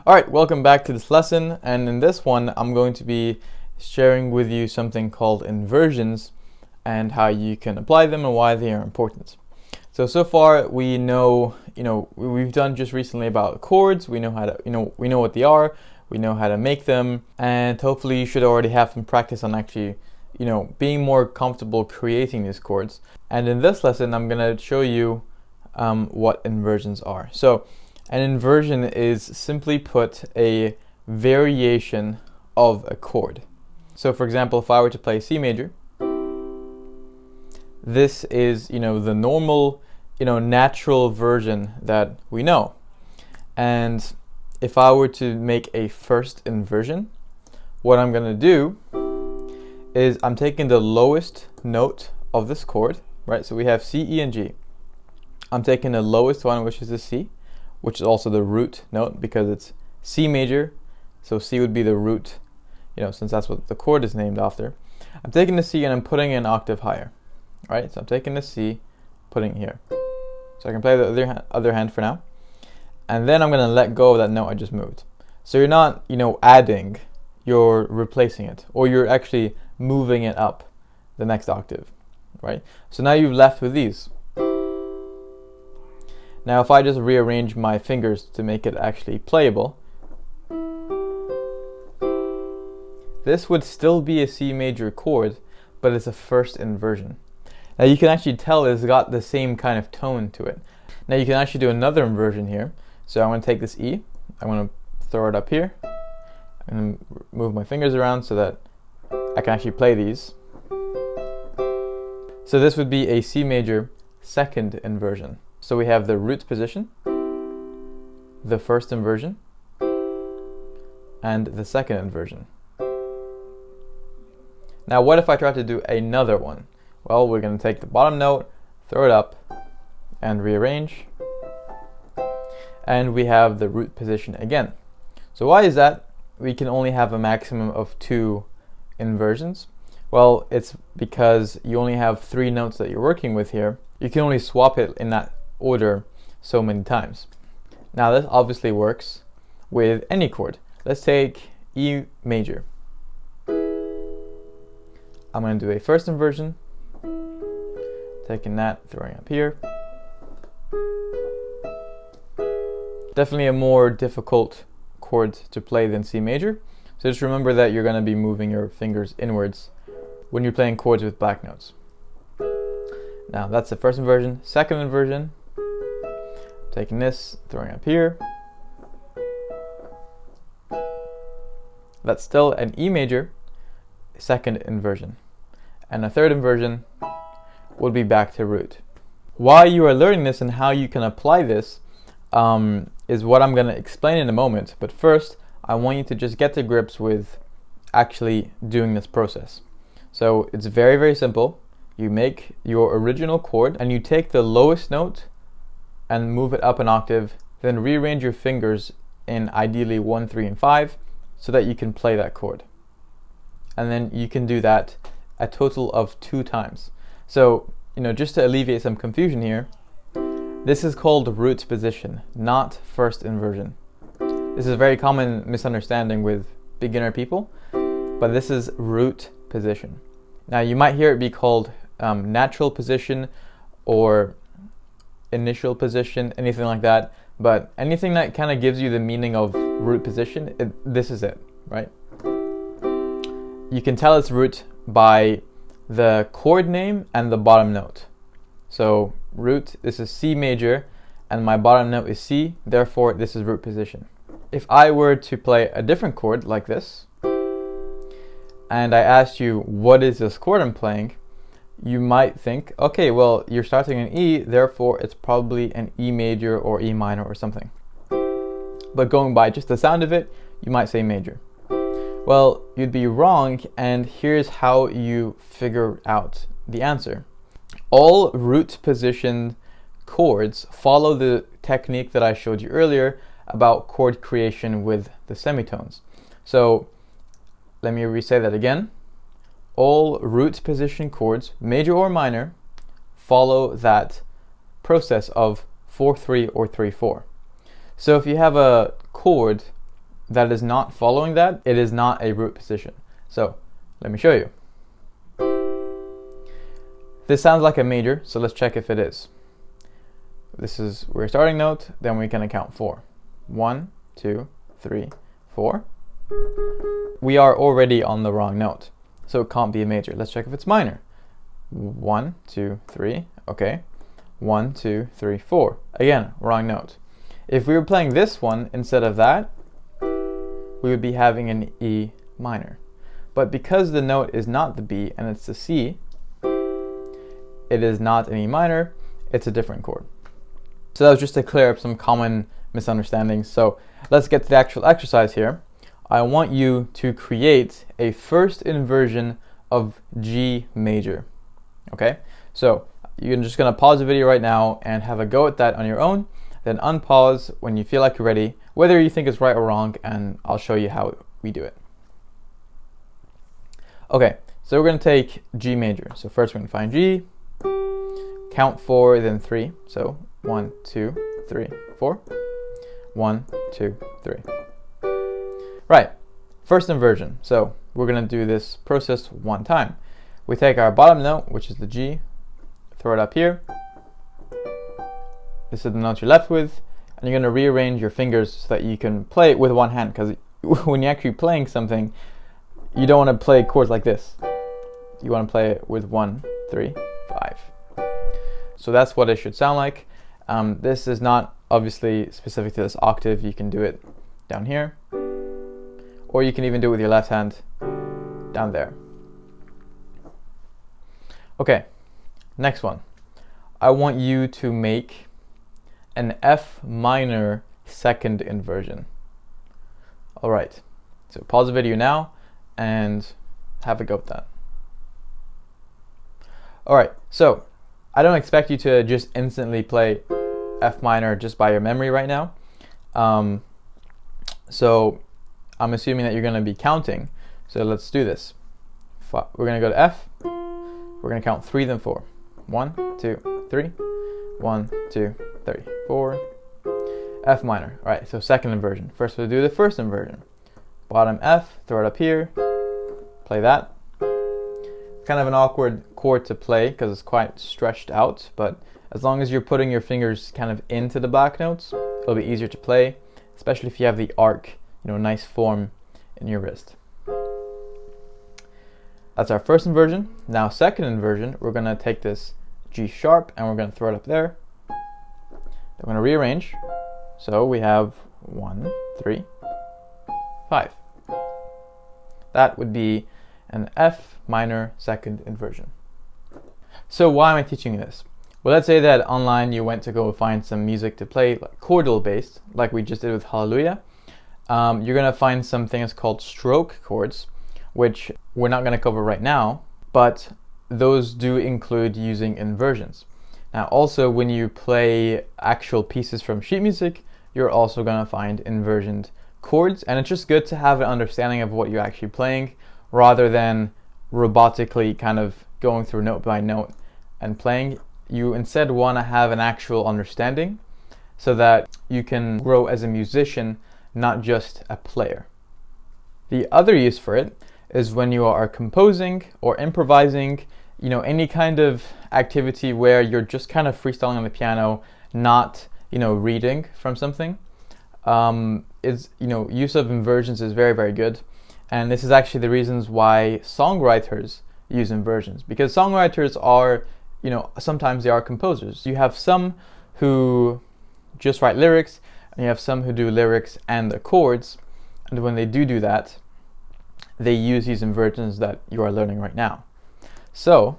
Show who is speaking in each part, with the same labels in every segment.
Speaker 1: Alright, welcome back to this lesson, and in this one I'm going to be sharing with you something called inversions and how you can apply them and why they are important. So far we know, we've done just recently about chords. We know how to, we know what they are, we know how to make them, and hopefully you should already have some practice on actually, being more comfortable creating these chords. And in this lesson I'm going to show you what inversions are. So an inversion is, simply put, a variation of a chord. So for example, if I were to play C major, this is, the normal, natural version that we know. And if I were to make a first inversion, what I'm going to do is I'm taking the lowest note of this chord, right? So we have C, E, and G. I'm taking the lowest one, which is the C, which is also the root note because it's C major. So C would be the root, since that's what the chord is named after. I'm taking the C and I'm putting it an octave higher, right? So I'm taking the C, putting it here. So I can play the other hand for now. And then I'm going to let go of that note I just moved. So you're not, adding, you're replacing it, or you're actually moving it up the next octave, right? So now you're left with these. Now if I just rearrange my fingers to make it actually playable, this would still be a C major chord, but it's a first inversion. Now you can actually tell it's got the same kind of tone to it. Now you can actually do another inversion here. So I'm going to take this E, I'm going to throw it up here, and move my fingers around so that I can actually play these. So this would be a C major second inversion. So we have the root position, the first inversion, and the second inversion. Now what if I try to do another one? Well, we're going to take the bottom note, throw it up, and rearrange. And we have the root position again. So why is that? We can only have a maximum of 2 inversions. Well, it's because you only have 3 notes that you're working with here. You can only swap it in that order so many times. Now this obviously works with any chord. Let's take E major. I'm going to do a first inversion, taking that, throwing up here. Definitely a more difficult chord to play than C major. So just remember that you're going to be moving your fingers inwards when you're playing chords with black notes. Now that's the first inversion. Second inversion, taking this, throwing up here. That's still an E major second inversion. And a third inversion would be back to root. Why you are learning this and how you can apply this is what I'm going to explain in a moment. But first, I want you to just get to grips with actually doing this process. So it's very, very simple. You make your original chord and you take the lowest note and move it up an octave, then rearrange your fingers in ideally 1, 3, and 5 so that you can play that chord. And then you can do that a total of 2 times. So, just to alleviate some confusion here, this is called root position, not first inversion. This is a very common misunderstanding with beginner people, but this is root position. Now you might hear it be called natural position or initial position, anything like that, but anything that kind of gives you the meaning of root position, this is it, right? You can tell it's root by the chord name and the bottom note. So root, this is C major, and my bottom note is C, therefore this is root position. If I were to play a different chord like this, and I asked you, what is this chord I'm playing? You might think, okay, well, you're starting in E, therefore it's probably an E major or E minor or something. But going by just the sound of it, you might say major. Well, you'd be wrong, and here's how you figure out the answer. All root position chords follow the technique that I showed you earlier about chord creation with the semitones. So let me re-say that again. All root position chords, major or minor, follow that process of 4-3 or 3-4. So if you have a chord that is not following that, it is not a root position. So let me show you. This sounds like a major, so let's check if it is. This is our starting note, then we can count 4. 1, 2, 3, 4. We are already on the wrong note, so it can't be a major. Let's check if it's minor. 1, 2, 3, okay. 1, 2, 3, 4. Again, wrong note. If we were playing this one instead of that, we would be having an E minor. But because the note is not the B and it's the C, it is not an E minor, it's a different chord. So that was just to clear up some common misunderstandings. So let's get to the actual exercise here. I want you to create a first inversion of G major. Okay, so you're just gonna pause the video right now and have a go at that on your own, then unpause when you feel like you're ready, whether you think it's right or wrong, and I'll show you how we do it. Okay, so we're gonna take G major. So first we're gonna find G, count 4, then 3. So 1, 2, 3, 4. 1, 2, 3. Right, first inversion. So we're gonna do this process one time. We take our bottom note, which is the G, throw it up here. This is the note you're left with, and you're gonna rearrange your fingers so that you can play it with one hand, because when you're actually playing something, you don't wanna play chords like this. You wanna play it with 1, 3, 5. So that's what it should sound like. This is not obviously specific to this octave. You can do it down here, or you can even do it with your left hand down there. Okay, next one. I want you to make an F minor second inversion. All right, so pause the video now and have a go at that. All right, so I don't expect you to just instantly play F minor just by your memory right now. So I'm assuming that you're going to be counting. So let's do this. We're going to go to F. We're going to count 3, then 4. 1, 2, 3. 1, 2, 3, 4. F minor. All right, so second inversion. First we'll do the first inversion. Bottom F, throw it up here. Play that. Kind of an awkward chord to play because it's quite stretched out, but as long as you're putting your fingers kind of into the black notes, it'll be easier to play, especially if you have the arc, nice form in your wrist. That's our first inversion. Now second inversion, we're gonna take this G sharp and we're gonna throw it up there. Then we're gonna rearrange. So we have 1, 3, 5. That would be an F minor second inversion. So why am I teaching you this? Well, let's say that online you went to go find some music to play, like chordal based, like we just did with Hallelujah. You're gonna find some things called stroke chords, which we're not gonna cover right now, but those do include using inversions. Now also when you play actual pieces from sheet music, you're also gonna find inversioned chords, and it's just good to have an understanding of what you're actually playing rather than robotically kind of going through note by note and playing. You instead want to have an actual understanding so that you can grow as a musician, not just a player. The other use for it is when you are composing or improvising, any kind of activity where you're just kind of freestyling on the piano, not, reading from something. Use of inversions is very, very good. And this is actually the reasons why songwriters use inversions, because songwriters are, sometimes they are composers. You have some who just write lyrics, and you have some who do lyrics and the chords, and when they do that, they use these inversions that you are learning right now. So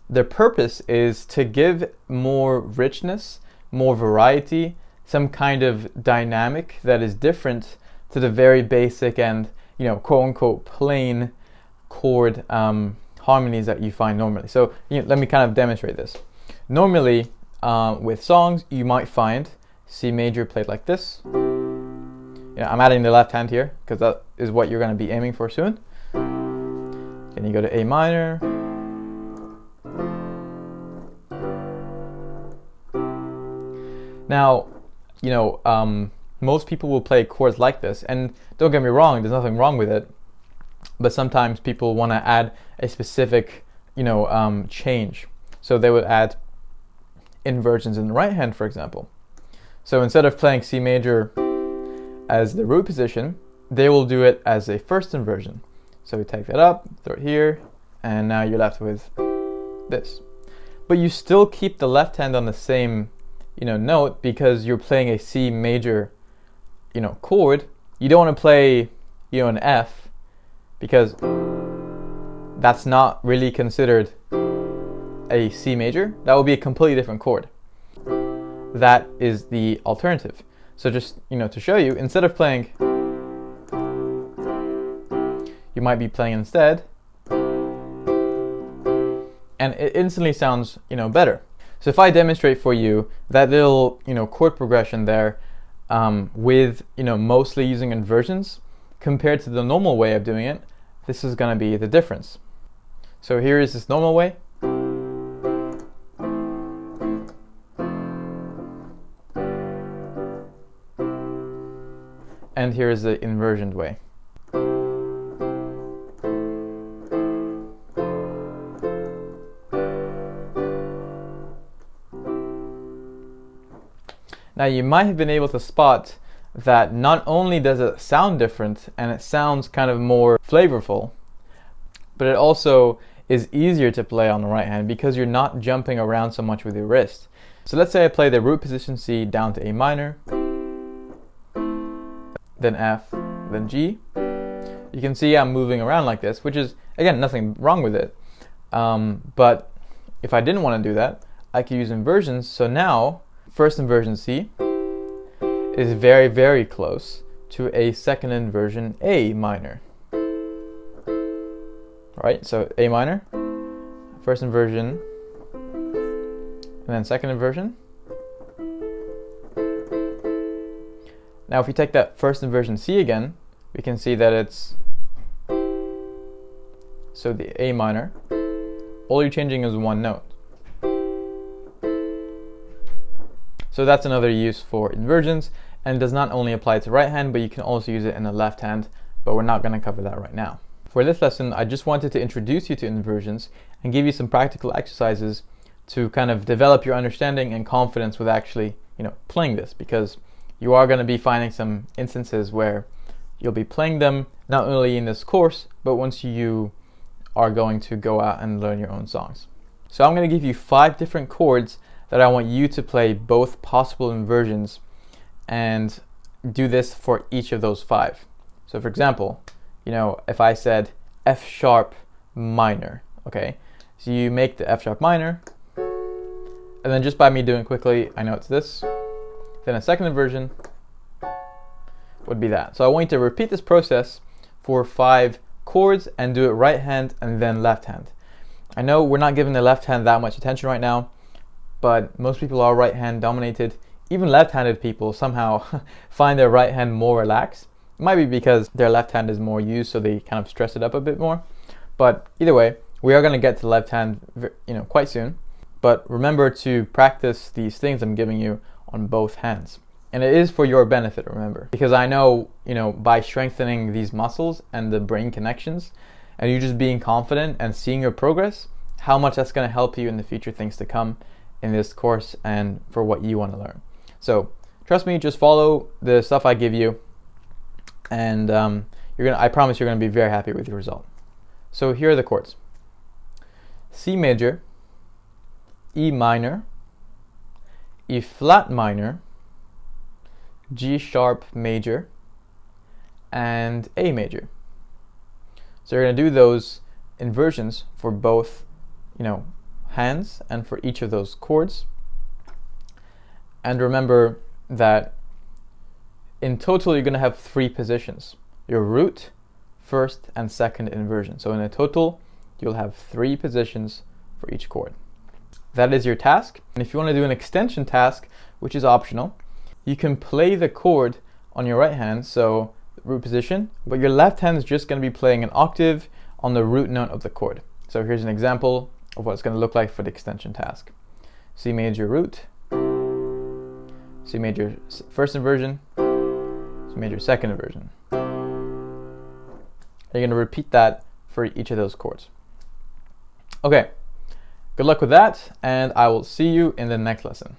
Speaker 1: their purpose is to give more richness, more variety, some kind of dynamic that is different to the very basic and quote unquote plain chord harmonies that you find normally. So let me kind of demonstrate this. Normally with songs you might find C major played like this. I'm adding the left hand here because that is what you're going to be aiming for soon. Then you go to A minor. Now most people will play chords like this. And don't get me wrong, there's nothing wrong with it. But sometimes people want to add a specific, change. So they would add inversions in the right hand, for example. So instead of playing C major as the root position, they will do it as a first inversion. So we take that up, throw it here, and now you're left with this. But you still keep the left hand on the same, note, because you're playing a C major, chord. You don't want to play, an F, because that's not really considered a C major. That would be a completely different chord. That is the alternative. So just, to show you, instead of playing, you might be playing instead, and it instantly sounds, better. So if I demonstrate for you that little, chord progression there, with, mostly using inversions compared to the normal way of doing it, this is going to be the difference. So here is this normal way. And here is the inversioned way. Now you might have been able to spot that not only does it sound different and it sounds kind of more flavorful, but it also is easier to play on the right hand because you're not jumping around so much with your wrist. So let's say I play the root position C down to A minor, then F, then G. You can see I'm moving around like this, which is, again, nothing wrong with it. But if I didn't want to do that, I could use inversions. So now, first inversion C is very, very close to a second inversion A minor. Right, so A minor, first inversion, and then second inversion. Now if we take that first inversion C again, we can see that it's, so the A minor, all you're changing is one note. So that's another use for inversions, and does not only apply to right hand, but you can also use it in the left hand, but we're not going to cover that right now. For this lesson, I just wanted to introduce you to inversions and give you some practical exercises to kind of develop your understanding and confidence with actually, playing this, because you are going to be finding some instances where you'll be playing them not only in this course, but once you are going to go out and learn your own songs. So I'm going to give you 5 different chords that I want you to play both possible inversions and do this for each of those 5. So for example, if I said F sharp minor, okay? So you make the F sharp minor, and then just by me doing quickly, I know it's this. Then a second inversion would be that. So I want you to repeat this process for 5 chords and do it right hand and then left hand. I know we're not giving the left hand that much attention right now, but most people are right hand dominated. Even left-handed people somehow find their right hand more relaxed. It might be because their left hand is more used, so they kind of stress it up a bit more. But either way, we are going to get to left hand, quite soon. But remember to practice these things I'm giving you on both hands. And it is for your benefit, remember. Because I know, by strengthening these muscles and the brain connections, and you just being confident and seeing your progress, how much that's going to help you in the future things to come in this course and for what you want to learn. So trust me, just follow the stuff I give you, and I promise you're going to be very happy with your result. So here are the chords: C major, E minor, E flat minor, G sharp major, and A major. So you're going to do those inversions for both, hands and for each of those chords. And remember that in total you're going to have 3 positions: your root, first, and second inversion. So in a total you'll have 3 positions for each chord. That is your task. And if you want to do an extension task, which is optional, you can play the chord on your right hand, so root position, but your left hand is just going to be playing an octave on the root note of the chord. So here's an example of what it's going to look like for the extension task: C major root, C major first inversion, major second inversion. You're going to repeat that for each of those chords. Okay, good luck with that, and I will see you in the next lesson.